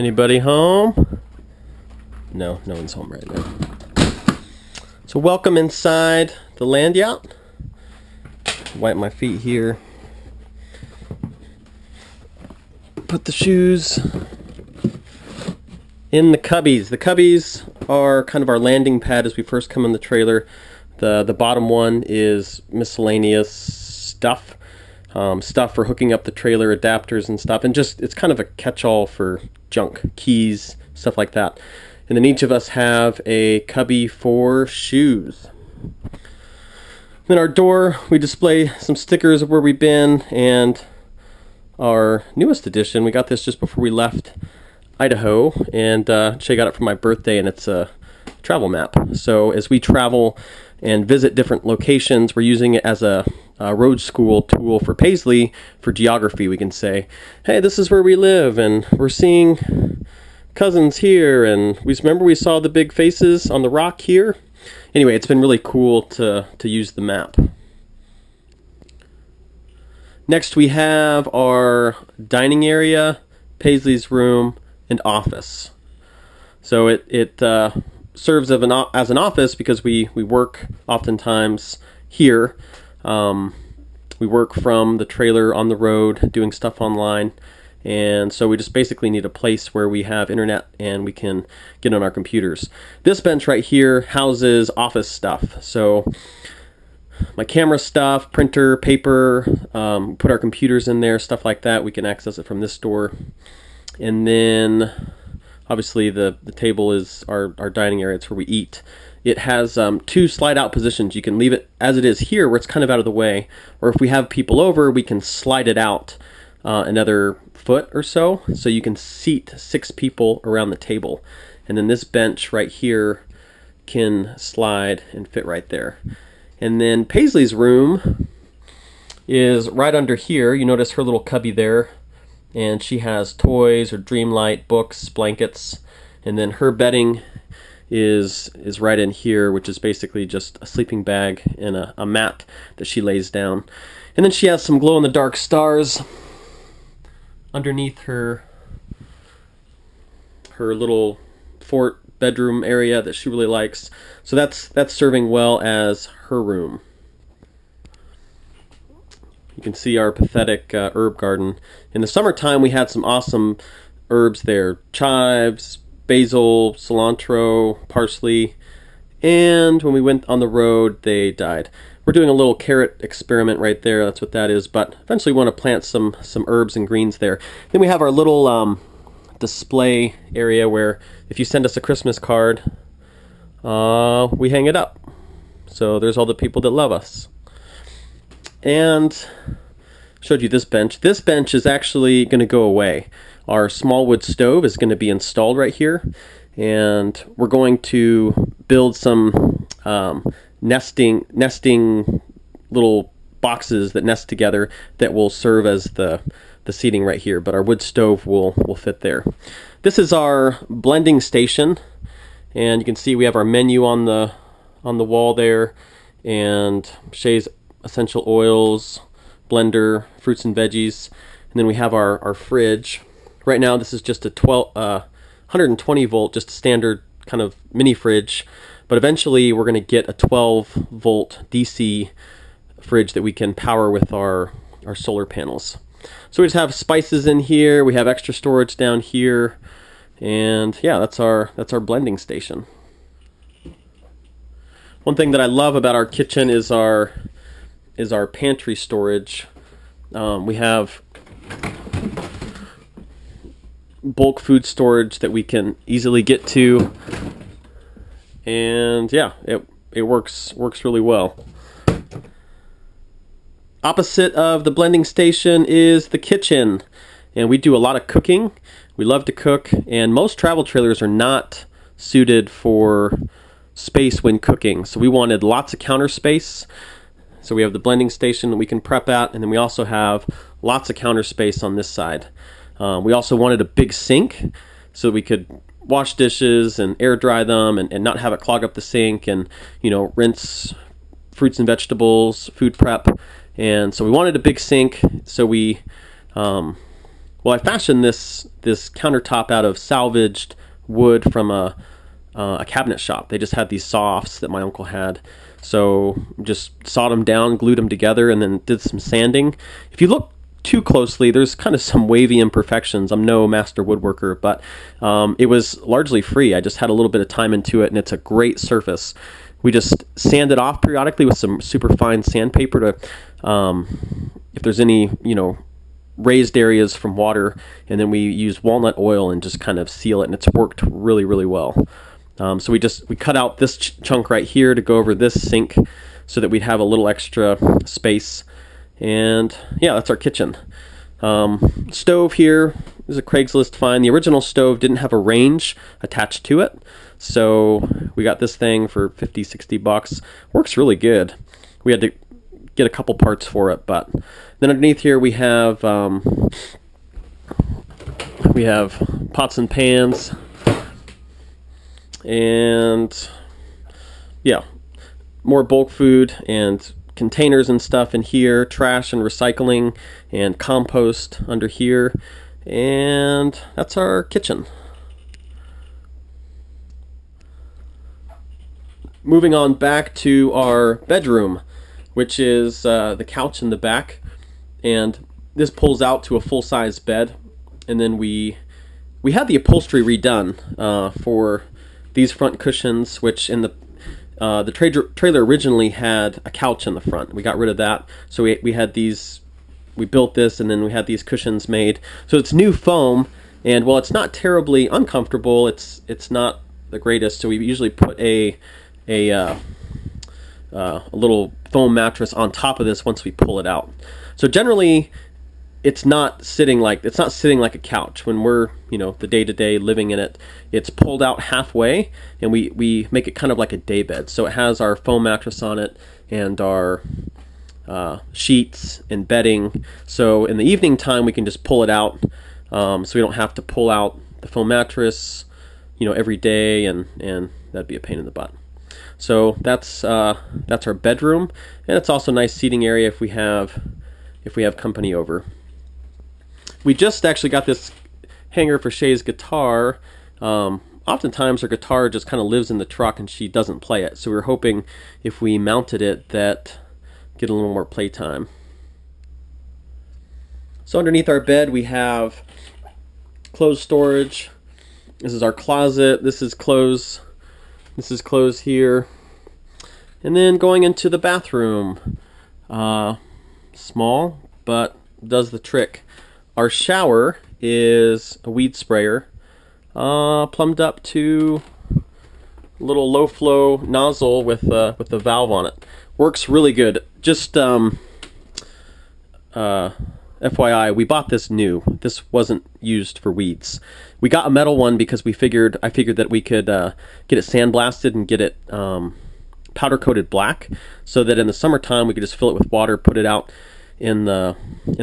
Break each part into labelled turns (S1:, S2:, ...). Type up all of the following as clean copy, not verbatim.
S1: Anybody home? No, no one's home right now. So welcome inside the Land Yacht. Wipe my feet here. Put the shoes in the cubbies. The cubbies are kind of our landing pad as we first come in the trailer. The bottom one is miscellaneous stuff. Stuff for hooking up the trailer, adapters and stuff, and just it's kind of a catch-all for junk, keys, stuff like that. And then each of us have a cubby for shoes. Then our door, we display some stickers of where we've been, and our newest addition, we got this just before we left Idaho, and Shay got it for my birthday, and it's a travel map. So as we travel and visit different locations, we're using it as a road school tool for Paisley for geography. We can say, hey, this is where we live, and we're seeing cousins here, and we saw the big faces on the rock here. Anyway, it's been really cool to use the map. Next we have our dining area, Paisley's room, and office. So it serves as an office because we work oftentimes here. We work from the trailer on the road doing stuff online, and so we just basically need a place where we have internet and we can get on our computers. This bench right here houses office stuff, so my camera stuff, printer, paper, put our computers in there, stuff like that. We can access it from this door. And then obviously the table is our dining area. It's where we eat. It has two slide out positions. You can leave it as it is here where it's kind of out of the way, or if we have people over, we can slide it out another foot or so you can seat 6 people around the table. And then this bench right here can slide and fit right there. And then Paisley's room is right under here. You notice her little cubby there, and she has toys or Dreamlight, books, blankets, and then her bedding is right in here, which is basically just a sleeping bag and a mat that she lays down. And then she has some glow-in-the-dark stars underneath her little fort bedroom area that she really likes. So that's serving well as her room. You can see our pathetic herb garden. In the summertime we had some awesome herbs there. Chives, basil, cilantro, parsley, and when we went on the road they died. We're doing a little carrot experiment right there, that's what that is, but eventually we want to plant some herbs and greens there. Then we have our little display area where if you send us a Christmas card, we hang it up. So there's all the people that love us. And showed you this bench. This bench is actually going to go away. Our small wood stove is going to be installed right here, and we're going to build some nesting little boxes that nest together that will serve as the seating right here, but our wood stove will fit there. This is our blending station, and you can see we have our menu on the wall there, and Shay's essential oils, blender, fruits and veggies, and then we have our fridge. Right now this is just a 120 volt, just a standard kind of mini fridge, but eventually we're going to get a 12 volt DC fridge that we can power with our solar panels. So we just have spices in here, we have extra storage down here, and yeah, that's our blending station. One thing that I love about our kitchen is our pantry storage. We have bulk food storage that we can easily get to, and yeah, it works really well. Opposite of the blending station is the kitchen, and we do a lot of cooking. We love to cook, and most travel trailers are not suited for space when cooking, so we wanted lots of counter space. So we have the blending station that we can prep at, and then we also have lots of counter space on this side. We also wanted a big sink so we could wash dishes and air dry them and not have it clog up the sink, and rinse fruits and vegetables, food prep. And so we wanted a big sink, so we Well, I fashioned this countertop out of salvaged wood from a cabinet shop. They just had these saw-offs that my uncle had. So just sawed them down, glued them together, and then did some sanding. If you look too closely, there's kind of some wavy imperfections. I'm no master woodworker, but it was largely free. I just had a little bit of time into it, and it's a great surface. We just sand it off periodically with some super fine sandpaper to, if there's any, raised areas from water, and then we use walnut oil and just kind of seal it, and it's worked really, really well. So we cut out this chunk right here to go over this sink so that we'd have a little extra space. And yeah, that's our kitchen. Stove here is a Craigslist find. The original stove didn't have a range attached to it, so we got this thing for 50, 60 bucks. Works really good. We had to get a couple parts for it, but then underneath here we have pots and pans, and yeah, more bulk food and containers and stuff in here, trash and recycling and compost under here, and that's our kitchen. Moving on back to our bedroom, which is the couch in the back, and this pulls out to a full-size bed. And then we had the upholstery redone for these front cushions, which in the trailer originally had a couch in the front. We got rid of that, so we had these. We built this, and then we had these cushions made. So it's new foam, and while it's not terribly uncomfortable, it's not the greatest. So we usually put a little foam mattress on top of this once we pull it out. So generally, it's not sitting like a couch when we're the day-to-day living in it. It's pulled out halfway, and we make it kind of like a day bed. So it has our foam mattress on it and our sheets and bedding. So in the evening time, we can just pull it out, so we don't have to pull out the foam mattress every day, and that'd be a pain in the butt. So that's our bedroom, and it's also a nice seating area if we have company over. We just actually got this hanger for Shay's guitar. Oftentimes her guitar just kind of lives in the truck and she doesn't play it, so we were hoping if we mounted it that get a little more playtime. So underneath our bed we have clothes storage. This is our closet. This is clothes here. And then going into the bathroom, small but does the trick. Our shower is a weed sprayer, plumbed up to a little low flow nozzle with a valve on it. Works really good. Just FYI, we bought this new. This wasn't used for weeds. We got a metal one because I figured that we could get it sandblasted and get it powder coated black, so that in the summertime we could just fill it with water, put it out in the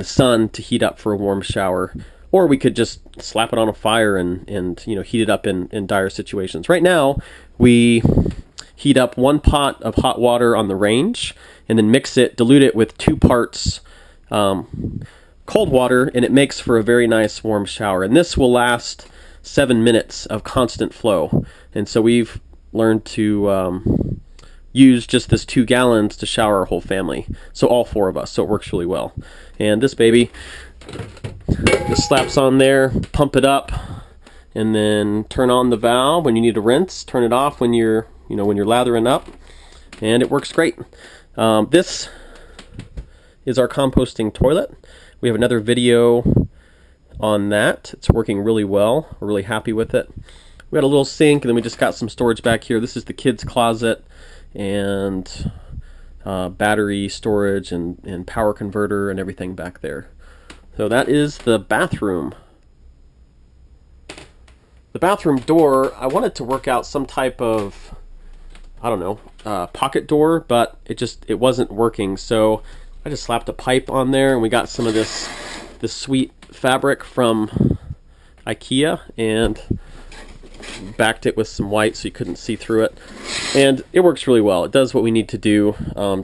S1: sun to heat up for a warm shower, or we could just slap it on a fire and heat it up in dire situations. Right now we heat up 1 pot of hot water on the range, and then dilute it with 2 parts cold water, and it makes for a very nice warm shower. And this will last 7 minutes of constant flow. And so we've learned to use just this 2 gallons to shower our whole family, so all 4 of us. So it works really well. And this baby just slaps on there, pump it up, and then turn on the valve when you need to rinse. Turn it off when you're lathering up, and it works great. This is our composting toilet. We have another video on that. It's working really well. We're really happy with it. We got a little sink, and then we just got some storage back here. This is the kids' closet, and battery storage and power converter and everything back there. So that is the bathroom. The bathroom door, I wanted to work out some type of, pocket door, but it wasn't working. So I just slapped a pipe on there, and we got some of this sweet fabric from IKEA and backed it with some white so you couldn't see through it, and it works really well. It does what we need to do,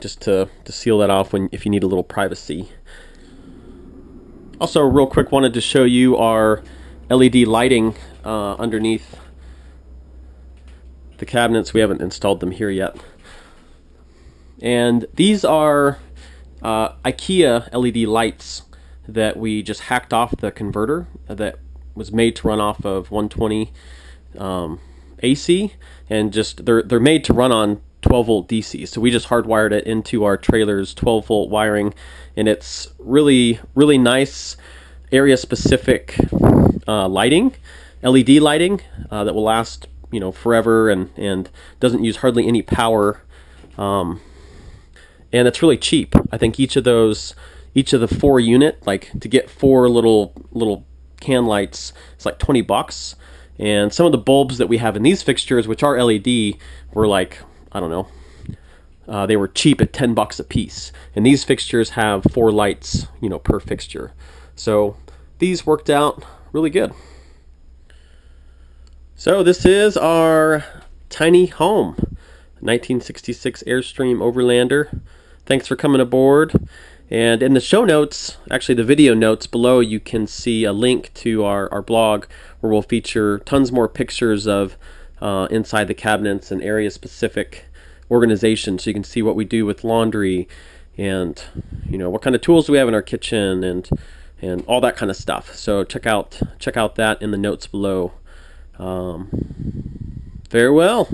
S1: just to seal that off if you need a little privacy. Also, real quick, wanted to show you our LED lighting underneath the cabinets. We haven't installed them here yet. And these are IKEA LED lights that we just hacked off the converter that was made to run off of 120 AC, and just they're made to run on 12 volt DC. So we just hardwired it into our trailer's 12 volt wiring, and it's really nice area specific lighting, LED lighting that will last forever and doesn't use hardly any power, and it's really cheap. I think each of the 4 unit, like to get 4 little can lights, it's like $20. And some of the bulbs that we have in these fixtures, which are LED, were like, I don't know, they were cheap at $10 a piece. And these fixtures have 4 lights, per fixture. So these worked out really good. So this is our tiny home, 1966 Airstream Overlander. Thanks for coming aboard. And in the show notes, actually the video notes below, you can see a link to our blog where we'll feature tons more pictures of inside the cabinets and area specific organization, so you can see what we do with laundry and what kind of tools we have in our kitchen and all that kind of stuff. So check out that in the notes below. Farewell.